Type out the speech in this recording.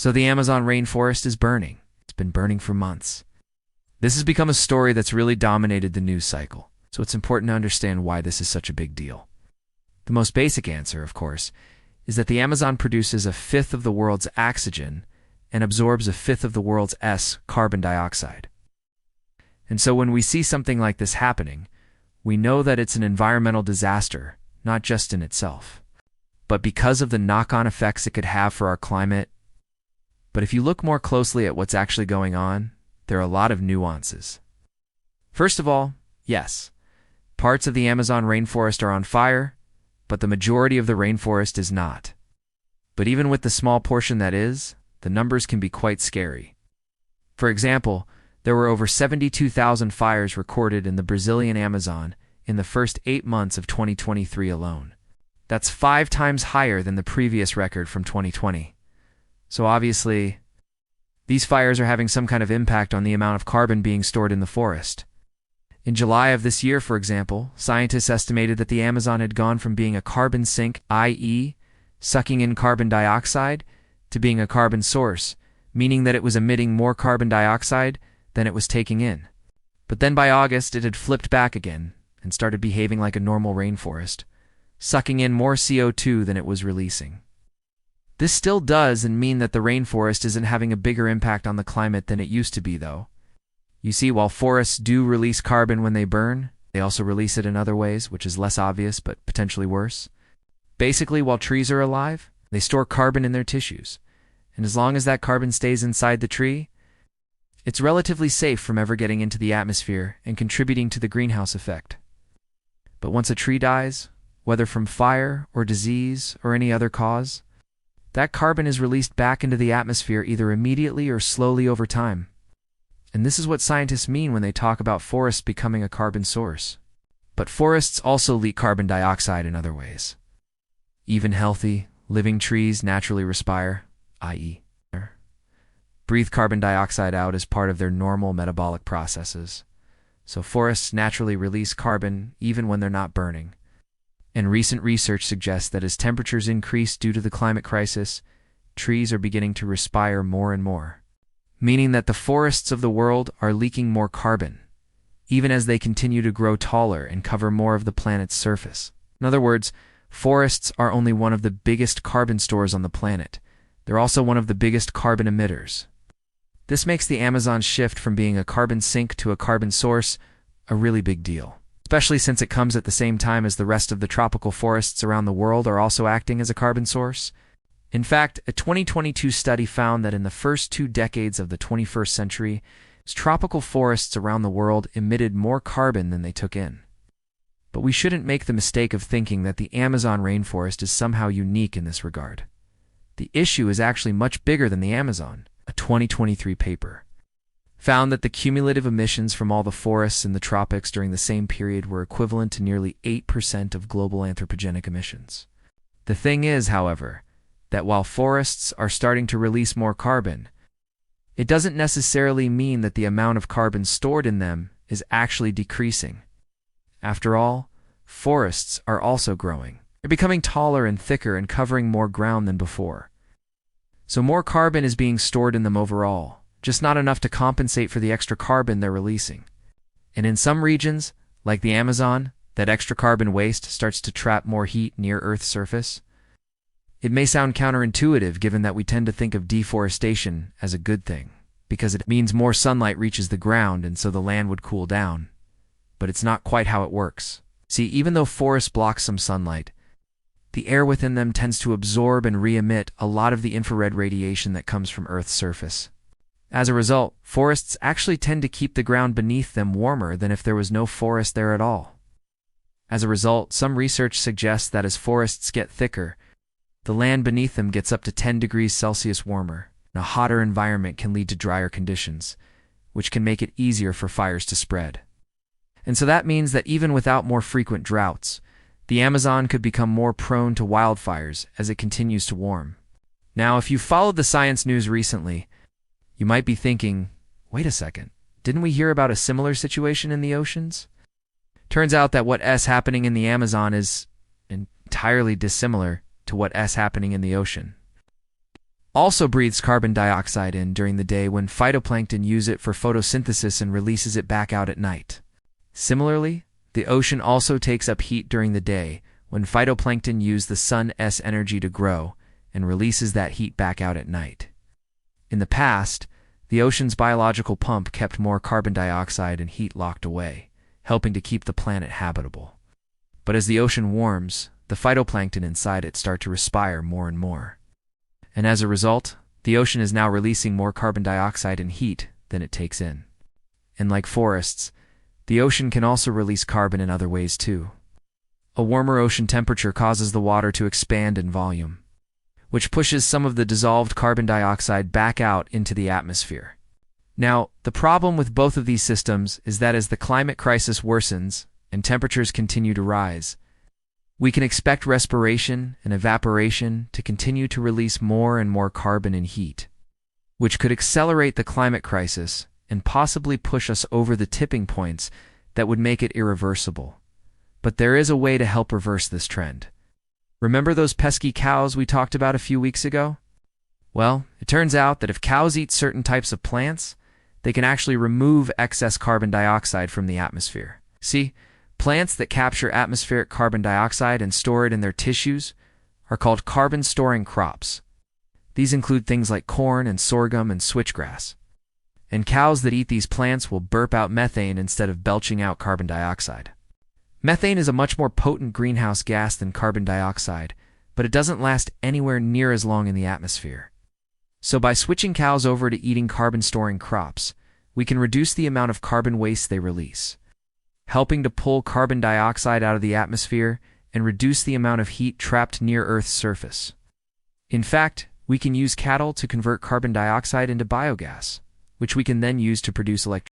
So the Amazon rainforest is burning. It's been burning for months. This has become a story that's really dominated the news cycle, so it's important to understand why this is such a big deal. The most basic answer, of course, is that the Amazon produces a fifth of the world's oxygen and absorbs a fifth of the world's carbon dioxide. And so when we see something like this happening, we know that it's an environmental disaster, not just in itself, but because of the knock-on effects it could have for our climate. But if you look more closely at what's actually going on, there are a lot of nuances. First of all, yes, parts of the Amazon rainforest are on fire, but the majority of the rainforest is not. But even with the small portion that is, the numbers can be quite scary. For example, there were over 72,000 fires recorded in the Brazilian Amazon in the first 8 months of 2023 alone. That's 5 times higher than the previous record from 2020. So obviously, these fires are having some kind of impact on the amount of carbon being stored in the forest. In July of this year, for example, scientists estimated that the Amazon had gone from being a carbon sink, i.e., sucking in carbon dioxide, to being a carbon source, meaning that it was emitting more carbon dioxide than it was taking in. But then by August, it had flipped back again and started behaving like a normal rainforest, sucking in more CO2 than it was releasing. This still does mean that the rainforest isn't having a bigger impact on the climate than it used to be, though. You see, while forests do release carbon when they burn, they also release it in other ways, which is less obvious but potentially worse. Basically, while trees are alive, they store carbon in their tissues, and as long as that carbon stays inside the tree, it's relatively safe from ever getting into the atmosphere and contributing to the greenhouse effect. But once a tree dies, whether from fire or disease or any other cause, that carbon is released back into the atmosphere either immediately or slowly over time. And this is what scientists mean when they talk about forests becoming a carbon source. But forests also leak carbon dioxide in other ways. Even healthy, living trees naturally respire, i.e., breathe carbon dioxide out as part of their normal metabolic processes. So forests naturally release carbon even when they're not burning. And recent research suggests that as temperatures increase due to the climate crisis, trees are beginning to respire more and more, meaning that the forests of the world are leaking more carbon, even as they continue to grow taller and cover more of the planet's surface. In other words, forests are only one of the biggest carbon stores on the planet. They're also one of the biggest carbon emitters. This makes the Amazon's shift from being a carbon sink to a carbon source a really big deal, especially since it comes at the same time as the rest of the tropical forests around the world are also acting as a carbon source. In fact, a 2022 study found that in the first 2 decades of the 21st century, tropical forests around the world emitted more carbon than they took in. But we shouldn't make the mistake of thinking that the Amazon rainforest is somehow unique in this regard. The issue is actually much bigger than the Amazon. A 2023 paper found that the cumulative emissions from all the forests in the tropics during the same period were equivalent to nearly 8% of global anthropogenic emissions. The thing is, however, that while forests are starting to release more carbon, it doesn't necessarily mean that the amount of carbon stored in them is actually decreasing. After all, forests are also growing. They're becoming taller and thicker and covering more ground than before. So more carbon is being stored in them overall, just not enough to compensate for the extra carbon they're releasing. And in some regions, like the Amazon, that extra carbon waste starts to trap more heat near Earth's surface. It may sound counterintuitive given that we tend to think of deforestation as a good thing, because it means more sunlight reaches the ground and so the land would cool down. But it's not quite how it works. See, even though forests block some sunlight, the air within them tends to absorb and re-emit a lot of the infrared radiation that comes from Earth's surface. As a result, forests actually tend to keep the ground beneath them warmer than if there was no forest there at all. As a result, some research suggests that as forests get thicker, the land beneath them gets up to 10 degrees Celsius warmer, and a hotter environment can lead to drier conditions, which can make it easier for fires to spread. And so that means that even without more frequent droughts, the Amazon could become more prone to wildfires as it continues to warm. Now, if you followed the science news recently, you might be thinking, wait a second, didn't we hear about a similar situation in the oceans? Turns out that what's happening in the Amazon is entirely dissimilar to what's happening in the ocean. also breathes carbon dioxide in during the day when phytoplankton use it for photosynthesis and releases it back out at night. Similarly, the ocean also takes up heat during the day when phytoplankton use the sun's energy to grow and releases that heat back out at night. In the past, the ocean's biological pump kept more carbon dioxide and heat locked away, helping to keep the planet habitable. But as the ocean warms, the phytoplankton inside it start to respire more and more. And as a result, the ocean is now releasing more carbon dioxide and heat than it takes in. And like forests, the ocean can also release carbon in other ways too. A warmer ocean temperature causes the water to expand in volume, which pushes some of the dissolved carbon dioxide back out into the atmosphere. Now, the problem with both of these systems is that as the climate crisis worsens and temperatures continue to rise, we can expect respiration and evaporation to continue to release more and more carbon and heat, which could accelerate the climate crisis and possibly push us over the tipping points that would make it irreversible. But there is a way to help reverse this trend. Remember those pesky cows we talked about a few weeks ago? Well, it turns out that if cows eat certain types of plants, they can actually remove excess carbon dioxide from the atmosphere. See, plants that capture atmospheric carbon dioxide and store it in their tissues are called carbon-storing crops. These include things like corn and sorghum and switchgrass. And cows that eat these plants will burp out methane instead of belching out carbon dioxide. Methane is a much more potent greenhouse gas than carbon dioxide, but it doesn't last anywhere near as long in the atmosphere. So by switching cows over to eating carbon-storing crops, we can reduce the amount of carbon waste they release, helping to pull carbon dioxide out of the atmosphere and reduce the amount of heat trapped near Earth's surface. In fact, we can use cattle to convert carbon dioxide into biogas, which we can then use to produce electricity.